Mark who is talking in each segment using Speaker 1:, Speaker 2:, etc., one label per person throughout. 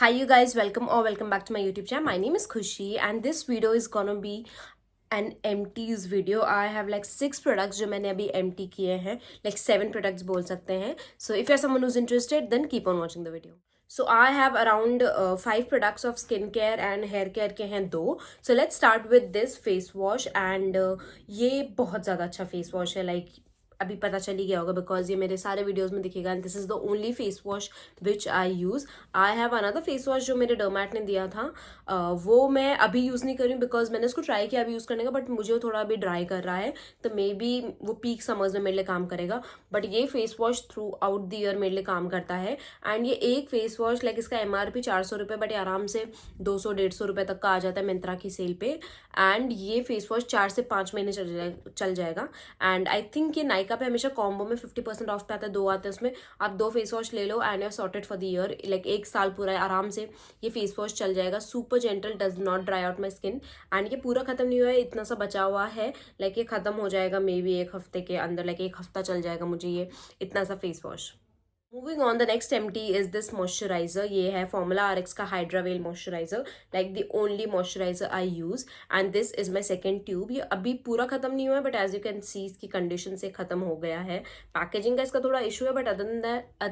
Speaker 1: Hi you guys, welcome back to my YouTube channel. My name is Khushi and this video is gonna be an empties video. I have like 6 products जो मैंने अभी empty किए हैं, like 7 products बोल सकते हैं. So if you're someone who's interested, then keep on watching the video. So I have around 5 products of skincare and hair care के हैं 2. So let's start with this face wash and ये बहुत ज़्यादा अच्छा face wash है, like अभी पता चल ही गया होगा बिकॉज ये मेरे सारे वीडियोस में दिखेगा and this is the only face wash which I use. I have another face wash जो मेरे डर्मैट ने दिया था, वो मैं अभी यूज़ नहीं कर रही हूँ बिकॉज मैंने उसको ट्राई किया अभी यूज़ करने का, बट मुझे वो थोड़ा अभी ड्राई कर रहा है तो मे बी वो पीक समर्स में मेरे लिए काम करेगा. बट ये face wash through out the year मेरे लिए काम करता है. एंड ये एक फेस वॉश लाइक इसका MRP 400 रुपये, बट ये आराम से 200-150 रुपये तक का आ जाता है मिंत्रा की सेल पे. एंड ये फेस वॉश 4 से 5 महीने चल जाएगा. एंड आई थिंक ये नायका पे हमेशा कॉम्बो में 50% ऑफ पे आता है, 2 आते हैं उसमें. आप 2 फेस वॉश ले लो and you sorted for the year, like 1 साल पूरा आराम से ये फेस वॉश चल जाएगा. Super gentle, does not dry out my skin. And ये पूरा खत्म नहीं हुआ है, इतना सा बचा हुआ है. लाइक ये खत्म हो जाएगा मे बी 1 हफ्ते के अंदर, लाइक 1 हफ्ता चल जाएगा मुझे ये इतना सा face wash. Moving on, the next empty is this moisturiser. ये है फॉर्मूला RX का Hydrawell moisturiser, like the only moisturiser I use. And this is my second tube. ये अभी पूरा खत्म नहीं हुआ है but as you can see इसकी कंडीशन से खत्म हो गया है. पैकेजिंग का इसका थोड़ा इशू है but other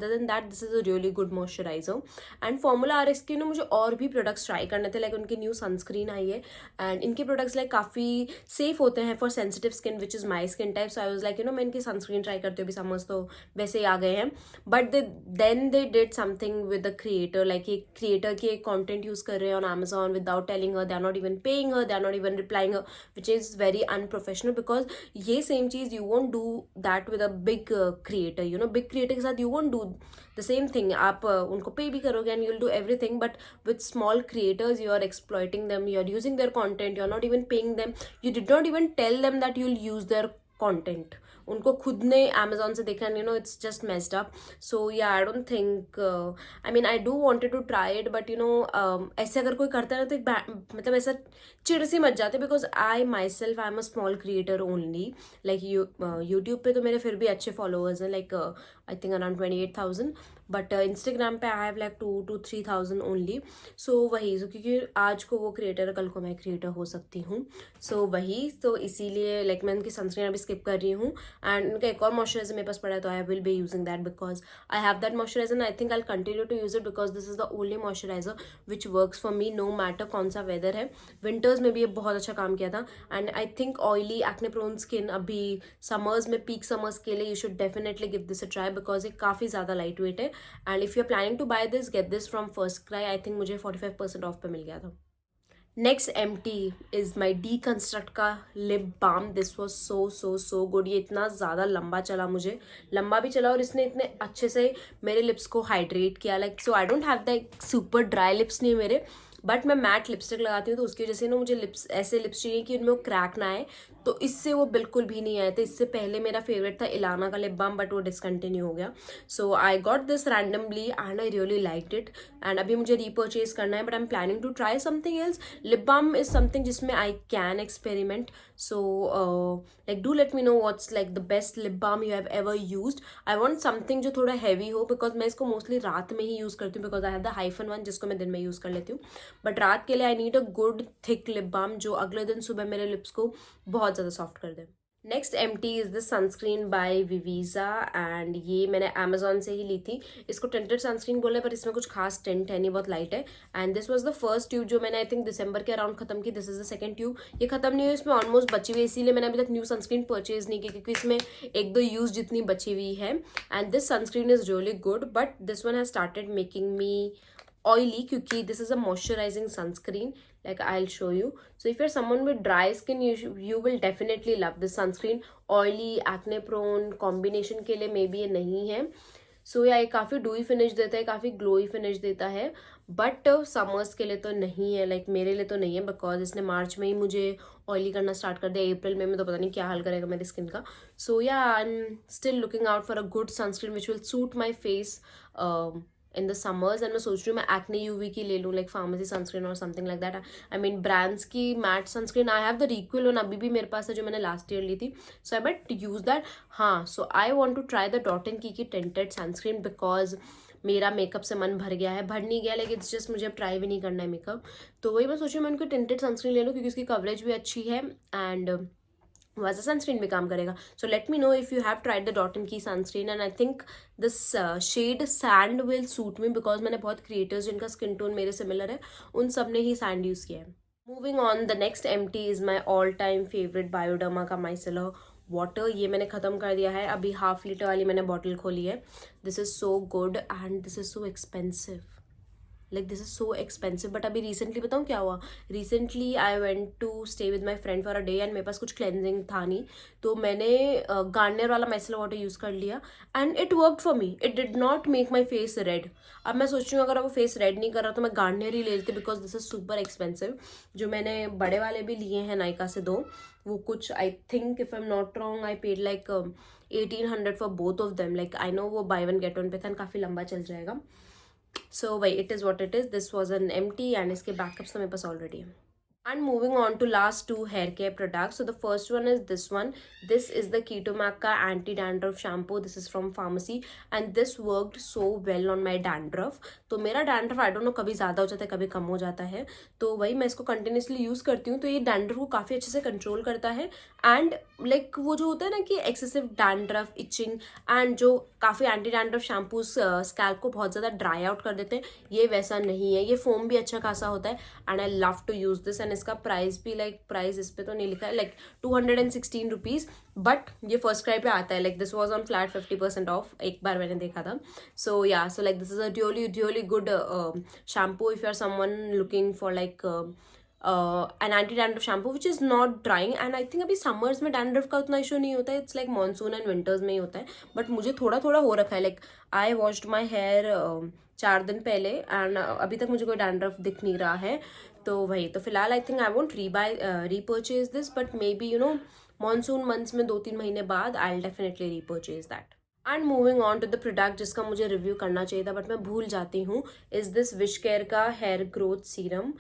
Speaker 1: than that this is a really good moisturiser. And formula RX के मुझे और भी प्रोडक्ट्स ट्राई करने थे, लाइक उनकी न्यू सनस्क्रीन आई है एंड इनके प्रोडक्ट्स लाइक काफ़ी सेफ होते हैं for sensitive skin which is my skin type. So I was like मैं इनकी सनस्क्रीन ट्राई करती हूँ, अभी समर्स तो वैसे ही आ गए हैं. But then they did something with the creator, like ये creator की एक content use कर रहे हैं on Amazon without telling her, they are not even paying her, they are not even replying her, which is very unprofessional. because ये same cheese you won't do that with a big creator, you know, big creator के साथ you won't do the same thing. आप उनको pay भी करोगे and you'll do everything, but with small creators you are exploiting them, you are using their content, you are not even paying them, you did not even tell them that you'll use their content. उनको खुद ने Amazon से देखा, you know, it's just messed up. So yeah I don't think, I mean I do wanted to try it, but you know ऐसे अगर कोई करता है ना तो एक मतलब ऐसा चिड़ सी मच जाते, because I myself I am a small creator only. Like YouTube पे तो मेरे फिर भी अच्छे फॉलोअर्स हैं, like I think around 28,000, but Instagram पे I have like 2 to 3,000 only. So वही, so, क्योंकि आज को वो क्रिएटर है, कल को मैं क्रिएटर हो सकती हूँ. सो वही, तो इसीलिए लाइक मैं उनकी सनस्क्रीन अभी स्किप कर रही हूँ. एंड उनका एक और मॉइस्चराइजर मेरे पास पड़ा है तो I will be using that because I have that moisturiser and I think I continue to use it because this is the only moisturiser which works for me no matter कौन सा weather है. Winters में भी ये बहुत अच्छा काम किया था. And I think oily acne prone skin अभी समर्स में, पीक समर्स के लिए you should definitely give this a try because ये काफ़ी ज़्यादा लाइट वेट है. And if you are planning to buy this, get this from FirstCry. I think मुझे 45% off पे मिल गया था. Next empty is my Deconstruct का lip balm. This was so good. ये इतना ज़्यादा लंबा चला, मुझे लंबा भी चला और इसने इतने अच्छे से मेरे लिप्स को हाइड्रेट किया. Like so I don't have the super dry lips नहीं मेरे, बट मैं मैट लिपस्टिक लगाती हूँ तो उसकी वजह से ना मुझे लिप्स, ऐसे लिप्स चाहिए कि उनमें वो क्रैक ना आए, तो इससे वो बिल्कुल भी नहीं आए थे. इससे पहले मेरा फेवरेट था इलाना का लिप बाम, बट वो डिसकंटिन्यू हो गया. So I got this randomly and I really liked it. And अभी मुझे रीपर्चेज करना है but I am planning to try something else. Lip balm is something जिसमें I can experiment. So like do let me know what's like the best lip balm you have ever used. I want something जो थोड़ा heavy हो because मैं इसको mostly रात में ही use करती हूँ because I have the hyphen one जिसको मैं दिन में यूज़ कर लेती हूँ. बट रात के लिए I need a good thick lip balm जो अगले दिन सुबह मेरे लिप्स को बहुत ज़्यादा सॉफ्ट कर दे. Next empty is this sunscreen by विविजा एंड ये मैंने अमेजोन से ही ली थी. इसको टेंटेड सनस्क्रीन बोले पर इसमें कुछ खास टेंट है नहीं, बहुत लाइट है. And this was the first tube जो मैंने आई थिंक दिसंबर के अराउंड खत्म की. This is the second tube. ये खत्म नहीं हुई, इसमें ऑलमोस्ट बची हुई, इसीलिए मैंने अभी तक न्यू सनस्क्रीन परचेज नहीं की क्योंकि इसमें 1-2 यूज जितनी बची हुई है. And this sunscreen is really good but this one has started making me oily क्योंकि this is a moisturizing sunscreen, like I'll show you. So if you're someone with dry skin, you will definitely love this sunscreen. Oily, acne prone combination के लिए maybe ये नहीं है. सो या ये काफ़ी डूई finish देता है, काफ़ी ग्लोई फिनिश देता है, बट समर्स के लिए तो नहीं है, लाइक मेरे लिए तो नहीं है बिकॉज इसने मार्च में ही मुझे ऑयली करना स्टार्ट कर दिया. अप्रैल में तो पता नहीं क्या हाल करेगा मेरी स्किन का. सो yeah I am still looking out for a good sunscreen which will suit my face in the summers. And मैं सोच रही हूँ मैं एक्ने यूवी की ले लूँ, लाइक फार्मेसी सनस्क्रीन और something like that. I mean brands की matte sunscreen I have the Reequil one, अभी भी मेरे पास है जो मैंने लास्ट ईयर ली थी. So I bet use that. हाँ, so I want to try the dot and key tinted sunscreen because मेरा मेकअप से मन भर गया है, भर नहीं गया लेकिन इट्स जस्ट मुझे अब ट्राई भी नहीं करना है मेकअप। तो वही मैं सोची मैं उनकी टिंटेड सनस्क्रीन ले लूँ क्योंकि उसकी कवरेज भी अच्छी है एंड वैसा सनस्क्रीन भी काम करेगा। So let me know if you have tried the dot and key sunscreen and I think this shade sand will suit me because मैंने बहुत क्रिएटर्स जिनका स्किन टोन मेरे सिमिलर है उन सब ने ही सैंड यूज़ किया है। Moving on, the next empty is my all time favourite Bioderma का माइसेलर वाटर। ये मैंने ख़त्म कर दिया है, अभी 1/2 लीटर वाली मैंने बॉटल खोली है। This is so good and this is so expensive, like this is so expensive. But अभी रिसेंटली बताऊँ क्या हुआ, recently I went to stay with my friend for a day and मेरे पास कुछ क्लेंजिंग था नहीं, तो मैंने गार्नियर वाला माइसेलर वाटर यूज़ कर लिया and it worked for me, it did not make my face red. अब मैं सोच रही हूँ अगर वो फेस रेड नहीं कर रहा तो मैं गार्नियर ही ले लेती because this is super expensive. जो मैंने बड़े वाले भी लिए हैं नायका से 2, वो कुछ I think if I am not wrong I paid like 1800 for both of them. Like I know वो बाय वन गेट वन पे था, काफ़ी लंबा चल जाएगा। So wait, it is what it is. This was an empty and इसके backups तो मेरे पास already है. And moving on to last 2 hair care products. So the first one is this one. This is the Ketomac का anti dandruff shampoo. This is from pharmacy and this worked so well on my dandruff. तो मेरा dandruff I don't know कभी ज़्यादा हो जाता है कभी कम हो जाता है, तो वही मैं इसको continuously यूज़ करती हूँ। तो ये dandruff को काफ़ी अच्छे से कंट्रोल करता है एंड लाइक वो जो होता है ना कि एक्सेसिव dandruff, itching एंड जो काफ़ी एंटी डैंड्रफ शैम्पूज स्कैल्प को बहुत ज़्यादा ड्राई आउट कर देते हैं, ये वैसा नहीं है। ये फोम भी अच्छा खासा होता है and I love to use this and इसका प्राइस भी लाइक प्राइस इस पर तो नहीं लिखा है, लाइक 216 रुपीज़, बट ये फर्स्ट क्राई पे आता है। Like this was on flat 50% off, एक बार मैंने देखा था। So yeah so like this is a really good shampoo if you are someone looking for like an anti dandruff shampoo which is not drying and I think अभी summers में dandruff का उतना issue नहीं होता है, it's like monsoon and winters में ही होता है, बट मुझे थोड़ा थोड़ा हो रखा है। Like I washed my hair 4 दिन पहले एंड अभी तक मुझे कोई डैंड्रफ दिख नहीं रहा है। तो वही, तो फिलहाल I think I won't repurchase this, but maybe you know monsoon months में 2-3 महीने बाद I will definitely repurchase that. And moving on to the product जिसका मुझे रिव्यू करना चाहिए था बट मैं भूल जाती हूँ, इज दिस विश केयर का हेयर ग्रोथ सीरम।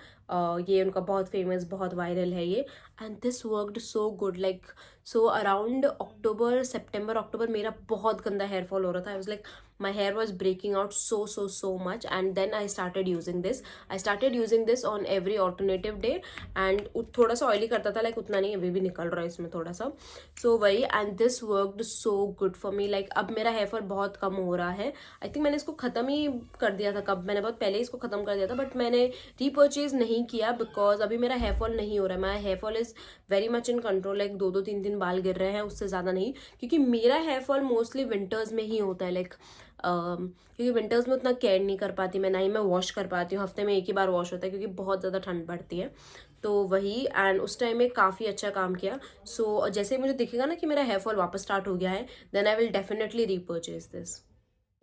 Speaker 1: ये उनका बहुत फेमस, बहुत वायरल है ये and this worked so good. Like so around अक्टूबर मेरा बहुत गंदा हेयर फॉल हो रहा था। I was like my hair was breaking out so much and then I started using this on every alternative day and थोड़ा सा oily करता था, लाइक उतना नहीं, अभी भी निकल रहा है इसमें थोड़ा सा। सो वही, and this worked so good for me. Like अब मेरा हेयर फॉल बहुत कम हो रहा है। आई थिंक मैंने इसको ख़त्म ही कर दिया था, कब मैंने बहुत पहले ही इसको ख़त्म कर दिया था, बट मैंने रीपर्चेज नहीं किया बिकॉज अभी मेरा हेयर फॉल नहीं हो रहा है। My hair fall is very much in control, like 2-3 बाल गिर रहे हैं, उससे ज़्यादा नहीं, क्योंकि मेरा हेयर फॉल मोस्टली विंटर्स में ही होता है। लाइक क्योंकि विंटर्स में उतना केयर नहीं कर पाती मैं, ना ही मैं वॉश कर पाती हूँ, हफ्ते में 1 ही बार वॉश होता है क्योंकि बहुत ज़्यादा ठंड पड़ती है। तो वही, एंड उस टाइम में काफ़ी अच्छा काम किया। सो जैसे मुझे दिखेगा ना कि मेरा हेयर फॉल वापस स्टार्ट हो गया है, then I will definitely repurchase this.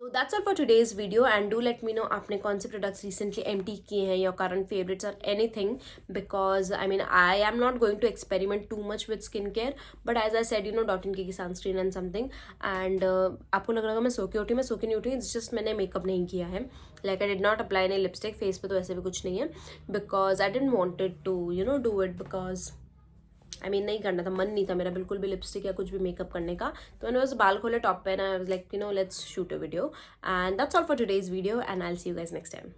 Speaker 1: So that's all for today's video and do let me know आपने कौन से products recently empty किए हैं, your current favorites or anything, because I mean I am not going to experiment too much with skincare, but as I said, you know, Dot & Key की sunscreen and something, and आपको लग रहा होगा मैं सो के नहीं उठी, it's just मैंने मेकअप नहीं किया है, like I did not apply any lipstick, face पे तो ऐसे भी कुछ नहीं है, because I didn't wanted to you know do it because I mean नहीं करना था, मन नहीं था मेरा बिल्कुल भी लिपस्टिक या कुछ भी मेकअप करने का। तो मैंने बस बाल खोले, टॉप पहना, I was like you know let's shoot a video and that's all for today's video and I will see you guys next time.